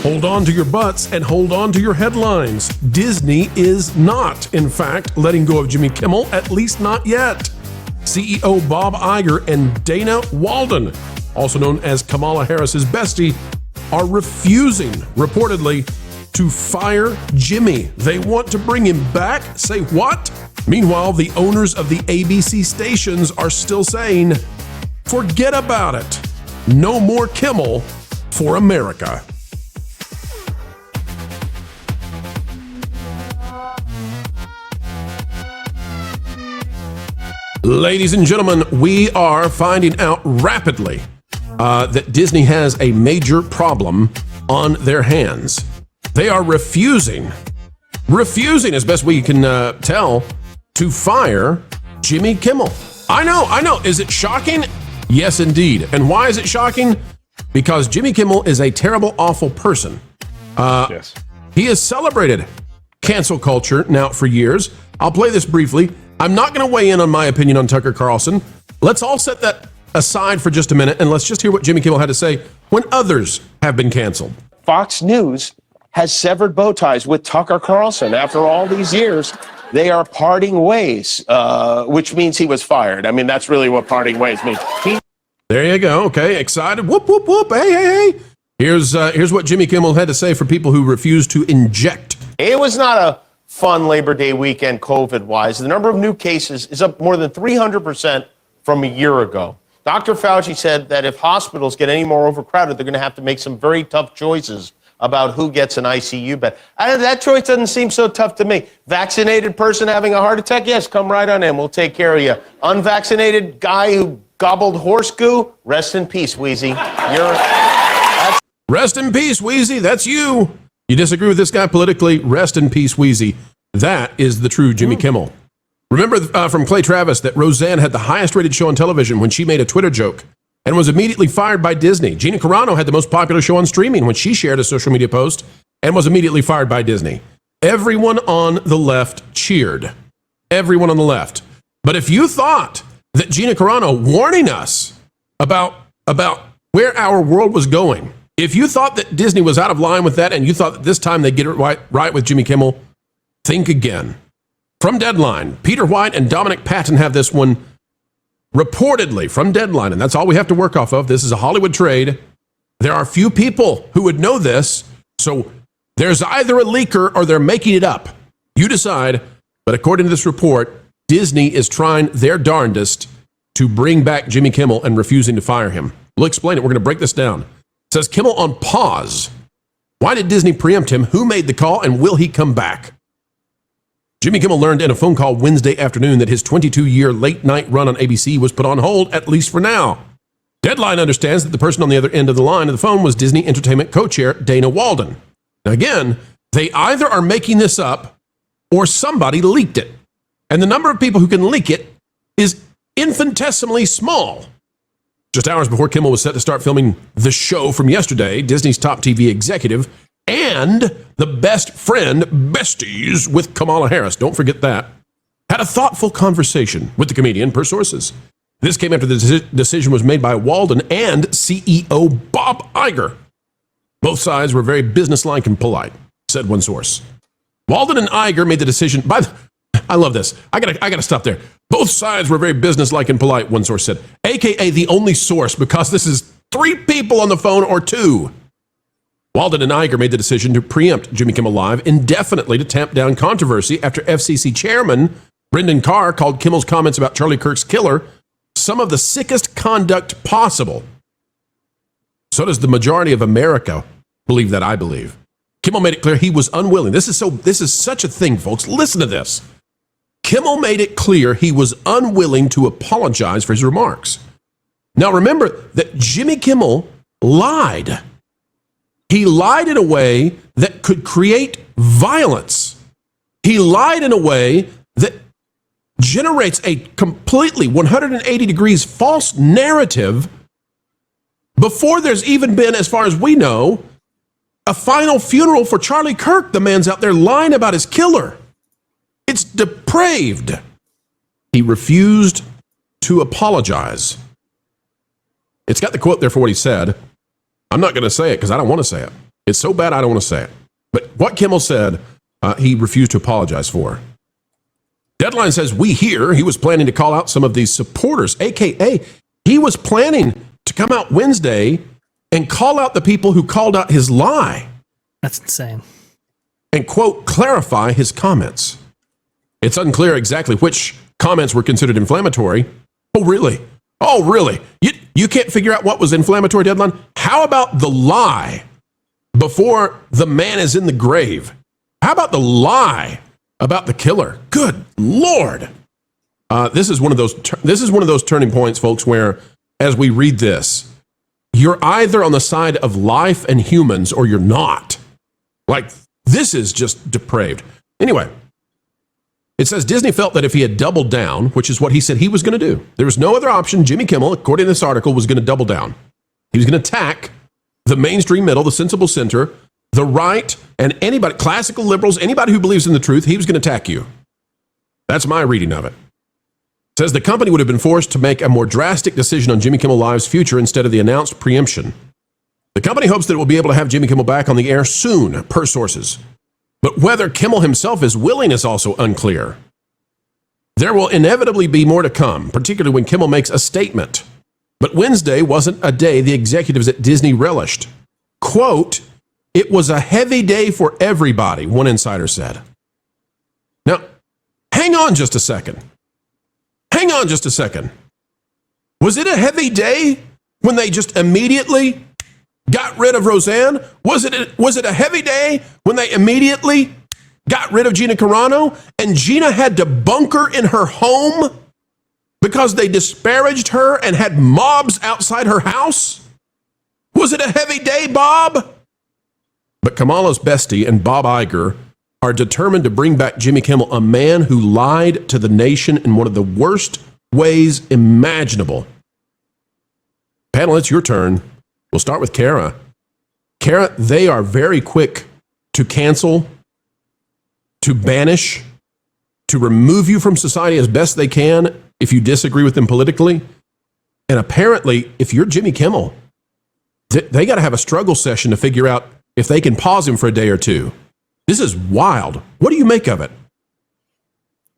Hold on to your butts and hold on to your headlines. Disney is not, in fact, letting go of Jimmy Kimmel, at least not yet. CEO Bob Iger and Dana Walden, also known as Kamala Harris's bestie, are refusing, reportedly, to fire Jimmy. They want to bring him back? Say what? Meanwhile, the owners of the ABC stations are still saying, forget about it. No more Kimmel for America. Ladies and gentlemen, we are finding out rapidly that Disney has a major problem on their hands. They are refusing as best we can tell, to fire Jimmy Kimmel. I know. Is it shocking? Yes, indeed. And why is it shocking? Because Jimmy Kimmel is a terrible, awful person. Yes. He has celebrated cancel culture now for years. I'll play this briefly. I'm not going to weigh in on my opinion on Tucker Carlson. Let's all set that aside for just a minute, and let's just hear what Jimmy Kimmel had to say when others have been canceled. Fox News has severed bow ties with Tucker Carlson. After all these years, they are parting ways, which means he was fired. I mean, that's really what parting ways means. There you go. Okay, excited. Whoop, whoop, whoop. Hey. Here's what Jimmy Kimmel had to say for people who refuse to inject. It was not a fun Labor Day weekend COVID-wise. The number of new cases is up more than 300% from a year ago. Dr. Fauci said that if hospitals get any more overcrowded, they're going to have to make some very tough choices about who gets an ICU bed. That choice doesn't seem so tough to me. Vaccinated person having a heart attack? Yes, come right on in. We'll take care of you. Unvaccinated guy who gobbled horse goo? Rest in peace, Wheezy. Rest in peace, Wheezy. That's you. You disagree with this guy politically? Rest in peace, Wheezy. That is the true Jimmy Kimmel. Remember from Clay Travis that Roseanne had the highest rated show on television when she made a Twitter joke and was immediately fired by Disney. Gina Carano had the most popular show on streaming when she shared a social media post and was immediately fired by Disney. Everyone on the left cheered. Everyone on the left. But if you thought that Gina Carano warning us about where our world was going, if you thought that Disney was out of line with that and you thought that this time they'd get it right with Jimmy Kimmel, think again. From Deadline, Peter White and Dominic Patton have this one reportedly from Deadline, and that's all we have to work off of. This is a Hollywood trade. There are few people who would know this, so there's either a leaker or they're making it up. You decide, but according to this report, Disney is trying their darndest to bring back Jimmy Kimmel and refusing to fire him. We'll explain it. We're going to break this down. It says Kimmel on pause. Why did Disney preempt him? Who made the call, and will he come back? Jimmy Kimmel learned in a phone call Wednesday afternoon that his 22-year late-night run on ABC was put on hold, at least for now. Deadline understands that the person on the other end of the line of the phone was Disney Entertainment co-chair Dana Walden. Now again, they either are making this up or somebody leaked it. And the number of people who can leak it is infinitesimally small. Just hours before Kimmel was set to start filming the show from yesterday, Disney's top TV executive and the best friend, besties, with Kamala Harris, don't forget that, had a thoughtful conversation with the comedian, per sources. This came after the decision was made by Walden and CEO Bob Iger. Both sides were very businesslike and polite, said one source. Walden and Iger made the decision. I love this. I gotta stop there. Both sides were very businesslike and polite, one source said, aka the only source, because this is 3 people on the phone or 2. Walden and Iger made the decision to preempt Jimmy Kimmel Live indefinitely to tamp down controversy after FCC chairman Brendan Carr called Kimmel's comments about Charlie Kirk's killer some of the sickest conduct possible. So does the majority of America believe that, I believe. Kimmel made it clear he was unwilling. This is such a thing, folks. Listen to this. Kimmel made it clear he was unwilling to apologize for his remarks. Now remember that Jimmy Kimmel lied. He lied in a way that could create violence. He lied in a way that generates a completely 180 degrees false narrative before there's even been, as far as we know, a final funeral for Charlie Kirk. The man's out there lying about his killer. It's depraved. He refused to apologize. It's got the quote there for what he said. I'm not going to say it because I don't want to say it. It's so bad I don't want to say it. But what Kimmel said, he refused to apologize for. Deadline says, we hear he was planning to call out some of these supporters, a.k.a. he was planning to come out Wednesday and call out the people who called out his lie. That's insane. And, quote, clarify his comments. It's unclear exactly which comments were considered inflammatory. Oh, really? Oh, really? You can't figure out what was inflammatory, Deadline? How about the lie before the man is in the grave? How about the lie about the killer? Good Lord. This is one of those turning points, folks, where as we read this, you're either on the side of life and humans or you're not. Like, this is just depraved. Anyway, it says Disney felt that if he had doubled down, which is what he said he was going to do, there was no other option. Jimmy Kimmel, according to this article, was going to double down. He was going to attack the mainstream middle, the sensible center, the right, and anybody, classical liberals, anybody who believes in the truth, he was going to attack you. That's my reading of it. It says the company would have been forced to make a more drastic decision on Jimmy Kimmel Live's future instead of the announced preemption. The company hopes that it will be able to have Jimmy Kimmel back on the air soon, per sources. But whether Kimmel himself is willing is also unclear. There will inevitably be more to come, particularly when Kimmel makes a statement. But Wednesday wasn't a day the executives at Disney relished. Quote, it was a heavy day for everybody, one insider said. Now, hang on just a second. Hang on just a second. Was it a heavy day when they just immediately got rid of Roseanne? Was it a heavy day when they immediately got rid of Gina Carano and Gina had to bunker in her home because they disparaged her and had mobs outside her house? Was it a heavy day, Bob? But Kamala's bestie and Bob Iger are determined to bring back Jimmy Kimmel, a man who lied to the nation in one of the worst ways imaginable. Panel, it's your turn. We'll start with Kara. Kara, they are very quick to cancel, to banish, to remove you from society as best they can if you disagree with them politically. And apparently, if you're Jimmy Kimmel, they got to have a struggle session to figure out if they can pause him for a day or two. This is wild. What do you make of it?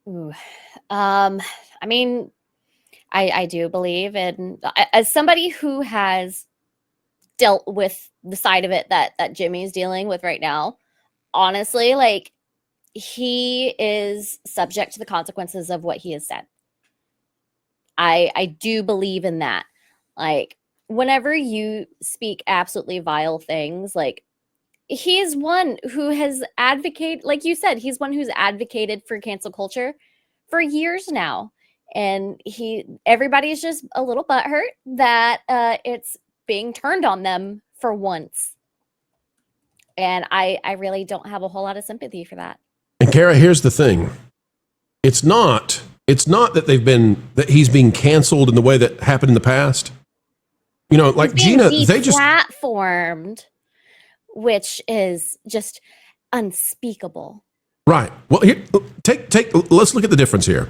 Ooh. I mean, I do believe, and as somebody who has dealt with the side of it that Jimmy's dealing with right now, honestly, like, he is subject to the consequences of what he has said. I do believe in that. Like, whenever you speak absolutely vile things, like, he is one who has advocated, like you said, he's one who's advocated for cancel culture for years now. And everybody's just a little butthurt that it's being turned on them for once. And I really don't have a whole lot of sympathy for that. And Kara, here's the thing. It's not that he's being canceled in the way that happened in the past. You know, like Gina, they just platformed, which is just unspeakable. Right. Well, here, let's look at the difference here.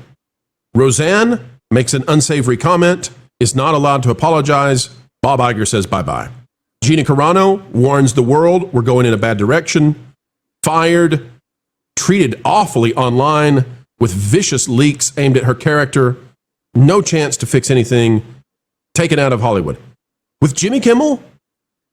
Roseanne makes an unsavory comment, is not allowed to apologize. Bob Iger says bye-bye. Gina Carano warns the world we're going in a bad direction. Fired, treated awfully online with vicious leaks aimed at her character. No chance to fix anything. Taken out of Hollywood. With Jimmy Kimmel,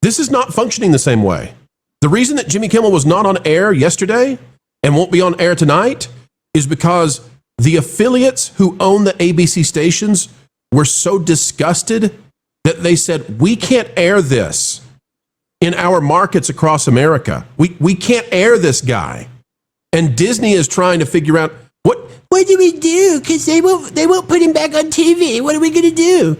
this is not functioning the same way. The reason that Jimmy Kimmel was not on air yesterday and won't be on air tonight is because the affiliates who own the ABC stations were so disgusted that they said, we can't air this in our markets across America. We can't air this guy. And Disney is trying to figure out, what do we do? Because they won't put him back on TV. What are we going to do?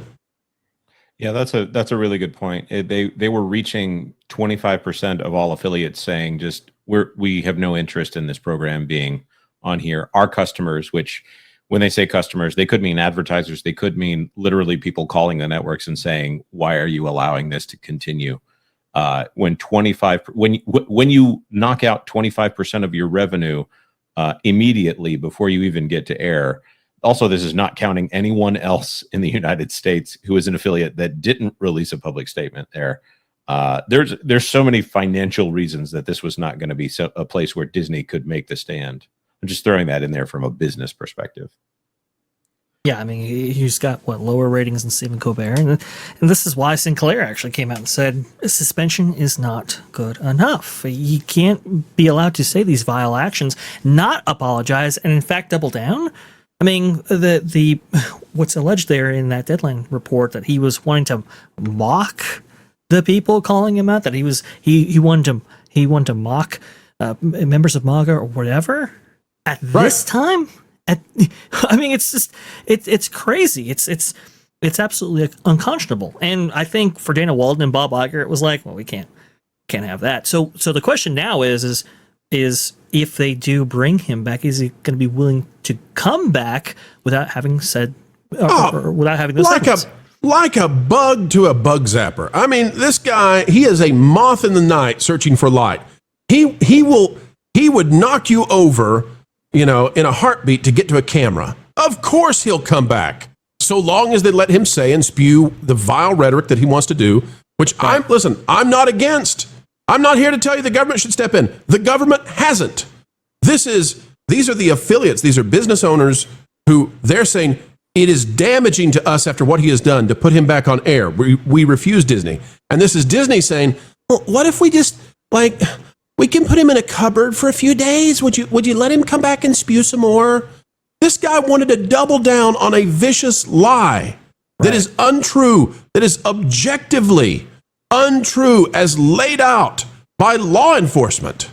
Yeah, that's a really good point. They were reaching 25% of all affiliates saying just we have no interest in this program being on here. Our customers, which when they say customers, they could mean advertisers, they could mean literally people calling the networks and saying, why are you allowing this to continue? When you knock out 25% of your revenue immediately before you even get to air. Also, this is not counting anyone else in the United States who is an affiliate that didn't release a public statement there. There's so many financial reasons that this was not going to be a place where Disney could make the stand. I'm just throwing that in there from a business perspective. Yeah, I mean, he's got lower ratings than Stephen Colbert, and this is why Sinclair actually came out and said suspension is not good enough. You can't be allowed to say these vile actions, not apologize, and in fact double down. I mean, the what's alleged there in that Deadline report that he was wanting to mock the people calling him out, that he wanted to mock members of MAGA or whatever at this time. I mean, it's just it's crazy. It's absolutely unconscionable. And I think for Dana Walden and Bob Iger, it was like, well, we can't have that. So the question now is if they do bring him back, is he going to be willing to come back without having said or without having those like a bug to a bug zapper? I mean, this guy, he is a moth in the night searching for light. He would knock you over, in a heartbeat to get to a camera. Of course he'll come back, so long as they let him say and spew the vile rhetoric that he wants to do, which I'm not against. I'm not here to tell you the government should step in. The government hasn't. These are the affiliates. These are business owners who they're saying it is damaging to us after what he has done to put him back on air. We refuse Disney. And this is Disney saying, well, what if we just we can put him in a cupboard for a few days. Would you let him come back and spew some more? This guy wanted to double down on a vicious lie that is untrue, that is objectively untrue as laid out by law enforcement.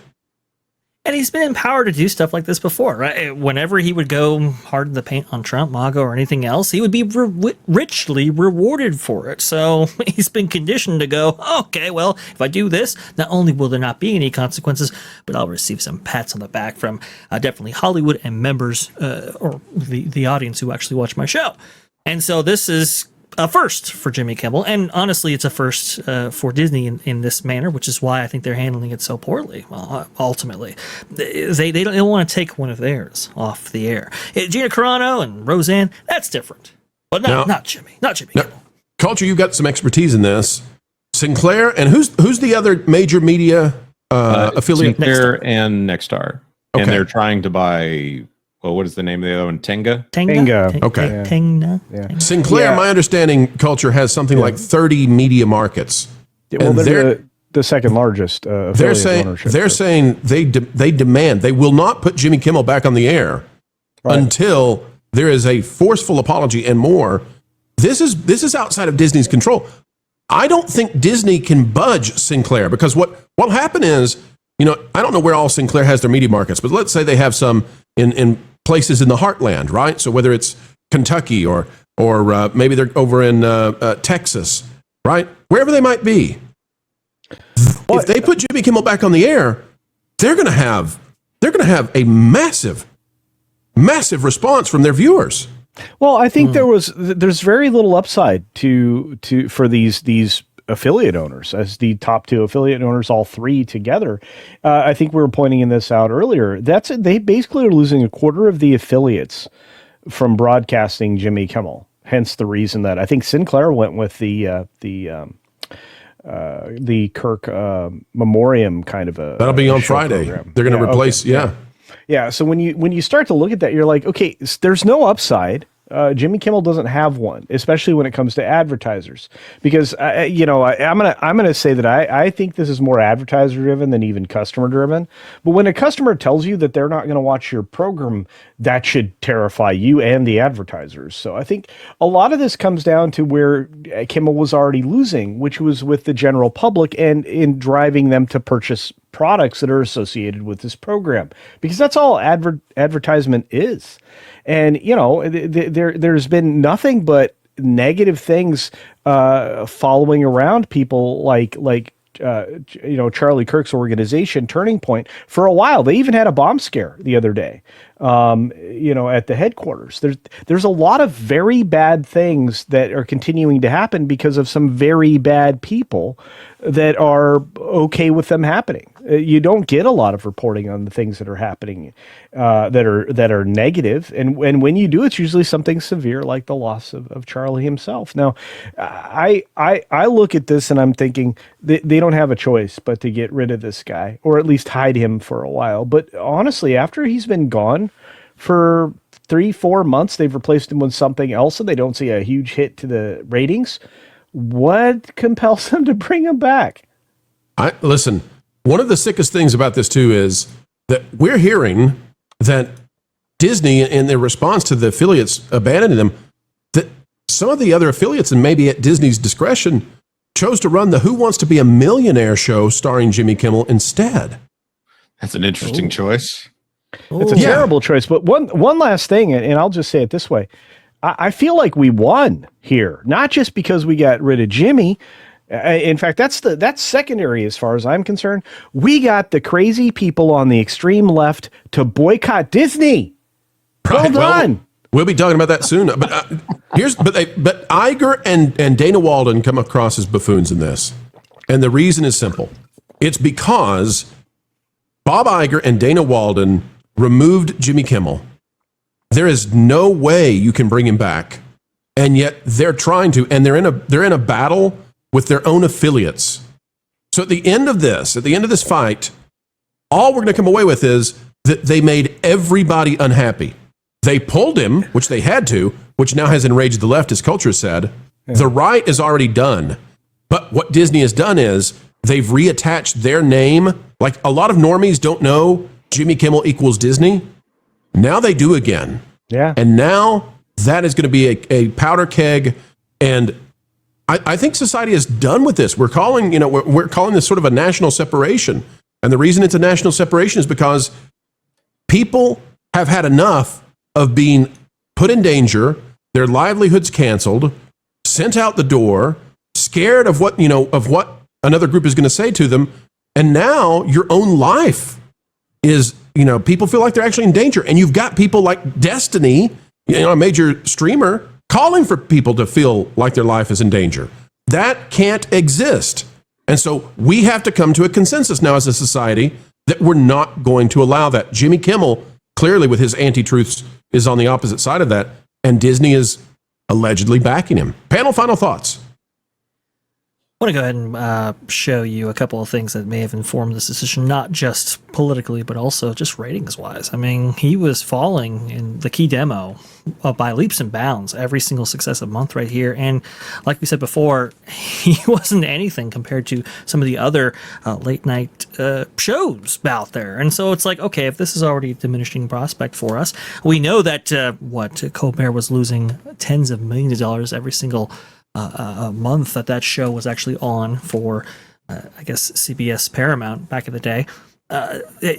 And he's been empowered to do stuff like this before, right? Whenever he would go hard in the paint on Trump, MAGA, or anything else, he would be richly rewarded for it. So he's been conditioned to go, okay, well, if I do this, not only will there not be any consequences, but I'll receive some pats on the back from definitely Hollywood and members or the audience who actually watch my show. And so this is a first for Jimmy Kimmel, and honestly, it's a first for Disney in this manner, which is why I think they're handling it so poorly. Well, ultimately, they don't want to take one of theirs off the air. Gina Carano and Roseanne, that's different, but not Jimmy Kimmel. Culture, you've got some expertise in this. Sinclair, and who's the other major media affiliate? Sinclair and Nexstar, and they're trying to buy. Well, what is the name of the other one? Tenga? Okay. Tenga. Yeah. Sinclair, my understanding, Culture, has something like 30 media markets. Well, they're the second largest affiliate ownership. They're saying they demand, they will not put Jimmy Kimmel back on the air until there is a forceful apology and more. This is outside of Disney's control. I don't think Disney can budge Sinclair, because what'll happen is, I don't know where all Sinclair has their media markets, but let's say they have some in places in the heartland, right? So whether it's Kentucky or maybe they're over in Texas, right? Wherever they might be. If they put Jimmy Kimmel back on the air, they're going to have a massive response from their viewers. Well, I think there's very little upside for these affiliate owners as the top two affiliate owners, all three together. I think we were pointing this out earlier. They basically are losing a quarter of the affiliates from broadcasting Jimmy Kimmel. Hence the reason that I think Sinclair went with the Kirk Memoriam kind of a. That'll be on Friday. Program. They're going to replace. Okay. Yeah. So when you start to look at that, you're like, okay, there's no upside. Jimmy Kimmel doesn't have one, especially when it comes to advertisers, because I'm gonna say that I think this is more advertiser driven than even customer driven. But when a customer tells you that they're not going to watch your program, that should terrify you and the advertisers. So I think a lot of this comes down to where Kimmel was already losing, which was with the general public and in driving them to purchase products that are associated with this program, because that's all advertisement is. And, there's been nothing but negative things following around people like Charlie Kirk's organization, Turning Point, for a while. They even had a bomb scare the other day, at the headquarters. There's a lot of very bad things that are continuing to happen because of some very bad people that are okay with them happening. You don't get a lot of reporting on the things that are happening that are negative, and when you do, it's usually something severe like the loss of Charlie himself. Now, I look at this and I'm thinking they don't have a choice but to get rid of this guy, or at least hide him for a while. But honestly, after he's been gone for 3-4 months, they've replaced him with something else, and they don't see a huge hit to the ratings. What compels them to bring him back? Listen, one of the sickest things about this too is that we're hearing that Disney, in their response to the affiliates abandoning them, that some of the other affiliates, and maybe at Disney's discretion, chose to run the Who Wants to Be a Millionaire show starring Jimmy Kimmel instead. That's an interesting choice. It's a terrible choice. But one last thing, and I'll just say it this way. I feel like we won here, not just because we got rid of Jimmy. In fact, that's secondary as far as I'm concerned. We got the crazy people on the extreme left to boycott Disney. Right, Well done. We'll be talking about that soon. But but Iger and Dana Walden come across as buffoons in this, and the reason is simple. It's because Bob Iger and Dana Walden removed Jimmy Kimmel. There is no way you can bring him back, and yet they're trying to, and they're in a battle with their own affiliates. So at the end of this fight, all we're going to come away with is that they made everybody unhappy. They pulled him, which they had to, which now has enraged the left, as Culture said. Yeah. The right is already done. But what Disney has done is they've reattached their name. Like, a lot of normies don't know Jimmy Kimmel equals Disney. Now they do again. Yeah. And now that is going to be a powder keg. And I think society is done with this. We're calling this sort of a national separation. And the reason it's a national separation is because people have had enough of being put in danger, their livelihoods canceled, sent out the door, scared of what another group is going to say to them. And now your own life is, people feel like they're actually in danger. And you've got people like Destiny, a major streamer, calling for people to feel like their life is in danger. That can't exist. And so we have to come to a consensus now as a society that we're not going to allow that. Jimmy Kimmel, clearly with his anti-truths, is on the opposite side of that. And Disney is allegedly backing him. Panel, final thoughts. I want to go ahead and show you a couple of things that may have informed this decision, not just politically, but also just ratings-wise. I mean, he was falling in the key demo by leaps and bounds every single successive month right here. And like we said before, he wasn't anything compared to some of the other late-night shows out there. And so it's like, okay, if this is already a diminishing prospect for us, we know that Colbert was losing tens of millions of dollars every single a month that show was actually on for, I guess, CBS Paramount back in the day.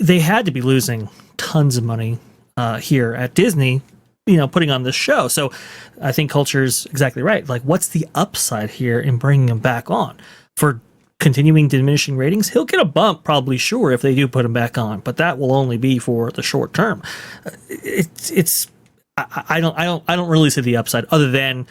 They had to be losing tons of money here at Disney, putting on this show. So I think Culture's exactly right. Like, what's the upside here in bringing him back on? For continuing diminishing ratings, he'll get a bump, probably, sure, if they do put him back on, but that will only be for the short term. I don't really see the upside other than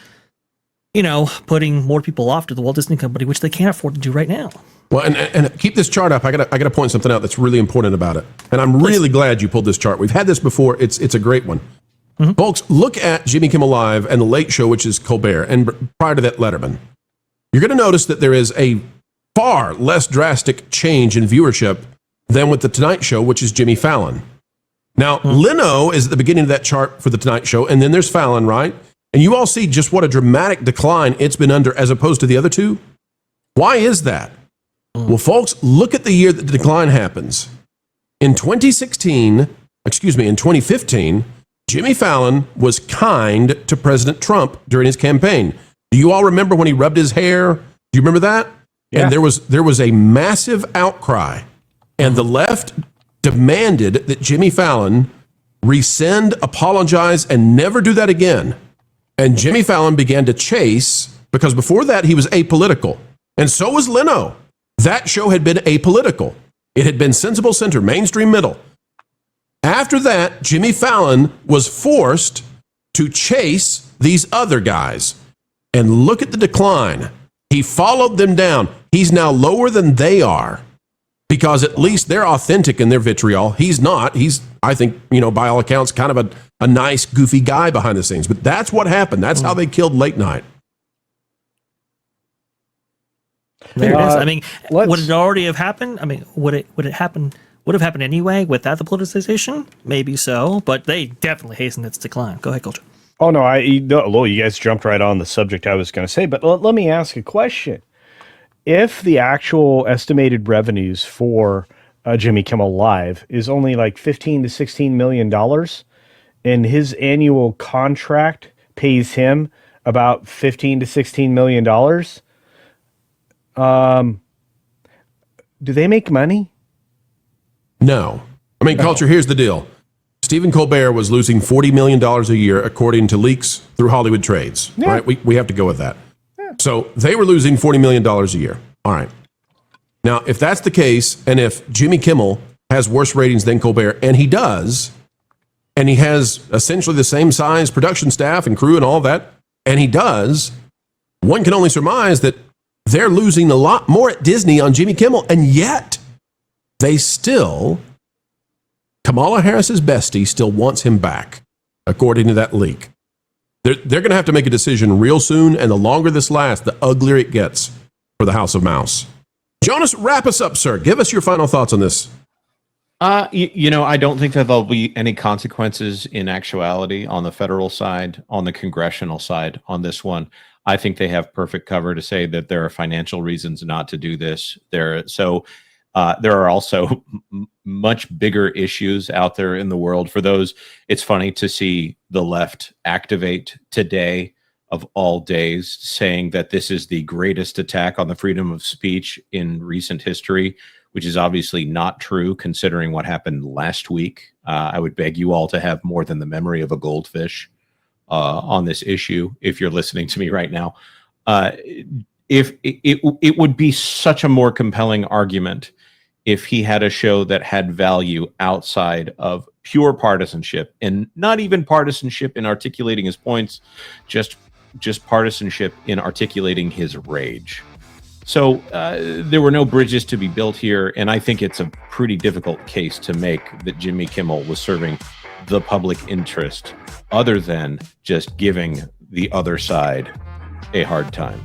putting more people off to the Walt Disney Company, which they can't afford to do right now. Well, and keep this chart up. I gotta point something out that's really important about it. And I'm really glad you pulled this chart. We've had this before. It's a great one. Mm-hmm. Folks, look at Jimmy Kimmel Live and The Late Show, which is Colbert, and prior to that, Letterman. You're going to notice that there is a far less drastic change in viewership than with The Tonight Show, which is Jimmy Fallon. Now, Leno is at the beginning of that chart for The Tonight Show, and then there's Fallon, right? And you all see just what a dramatic decline it's been under as opposed to the other two. Why is that? Well, folks, look at the year that the decline happens. In 2015, Jimmy Fallon was kind to President Trump during his campaign. Do you all remember when he rubbed his hair? Do you remember that? Yeah. And there was a massive outcry. And the left demanded that Jimmy Fallon rescind, apologize, and never do that again. And Jimmy Fallon began to chase, because before that he was apolitical. And so was Leno. That show had been apolitical. It had been sensible center, mainstream middle. After that, Jimmy Fallon was forced to chase these other guys. And look at the decline. He followed them down. He's now lower than they are because at least they're authentic in their vitriol. He's not. He's, I think, by all accounts, kind of a nice, goofy guy behind the scenes. But that's what happened. That's how they killed Late Night. There it is. I mean, let's- would it already have happened? I mean, would it happen? Would have happened anyway without the politicization? Maybe so, but they definitely hastened its decline. Go ahead, Culture. Oh no, you guys jumped right on the subject I was going to say, but let me ask a question. If the actual estimated revenues for Jimmy Kimmel Live is only like $15 to $16 million, and his annual contract pays him about $15 to $16 million, do they make money? No. I mean, Culture, here's the deal. Stephen Colbert was losing $40 million a year, according to leaks through Hollywood Trades. Yeah. Right? We have to go with that. So they were losing $40 million a year. All right. Now, if that's the case, and if Jimmy Kimmel has worse ratings than Colbert, and he does, and he has essentially the same size production staff and crew and all that, and he does, one can only surmise that they're losing a lot more at Disney on Jimmy Kimmel, and yet they still, Kamala Harris's bestie still wants him back, according to that leak. They're going to have to make a decision real soon, and the longer this lasts, the uglier it gets for the House of Mouse. Jonas, wrap us up, sir. Give us your final thoughts on this. I don't think that there'll be any consequences in actuality on the federal side, on the congressional side on this one. I think they have perfect cover to say that there are financial reasons not to do this. There are also much bigger issues out there in the world. For those, it's funny to see the left activate today, of all days, saying that this is the greatest attack on the freedom of speech in recent history, which is obviously not true considering what happened last week. I would beg you all to have more than the memory of a goldfish on this issue if you're listening to me right now. If it would be such a more compelling argument if he had a show that had value outside of pure partisanship, and not even partisanship in articulating his points, just partisanship in articulating his rage. So there were no bridges to be built here, and I think it's a pretty difficult case to make that Jimmy Kimmel was serving the public interest other than just giving the other side a hard time.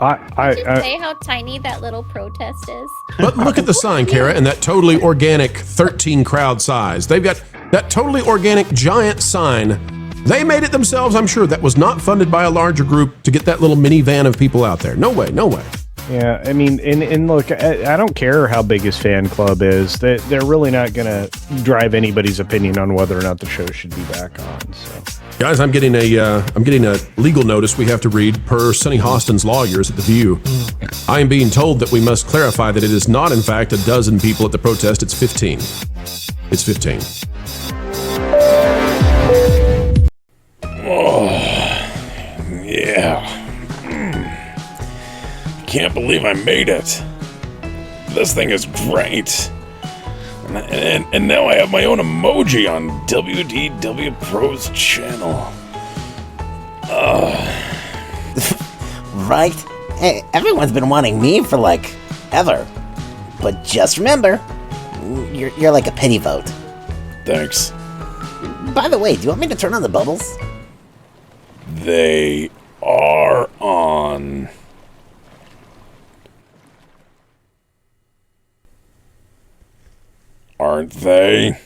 Did you say how tiny that little protest is? But look at the sign, Kara, and that totally organic 13 crowd size. They've got that totally organic giant sign. They made it themselves, I'm sure. That was not funded by a larger group to get that little minivan of people out there. No way, no way. Yeah, I mean, and look, I don't care how big his fan club is. They're really not going to drive anybody's opinion on whether or not the show should be back on. So, guys, I'm getting a legal notice we have to read per Sonny Hostin's lawyers at The View. I am being told that we must clarify that it is not, in fact, a dozen people at the protest. It's 15. It's 15. Oh, yeah. Can't believe I made it. This thing is great. And now I have my own emoji on WDW Pro's channel. Right? Hey, everyone's been wanting me for ever. But just remember, you're like a pity vote. Thanks. By the way, do you want me to turn on the bubbles? They are on. Aren't they?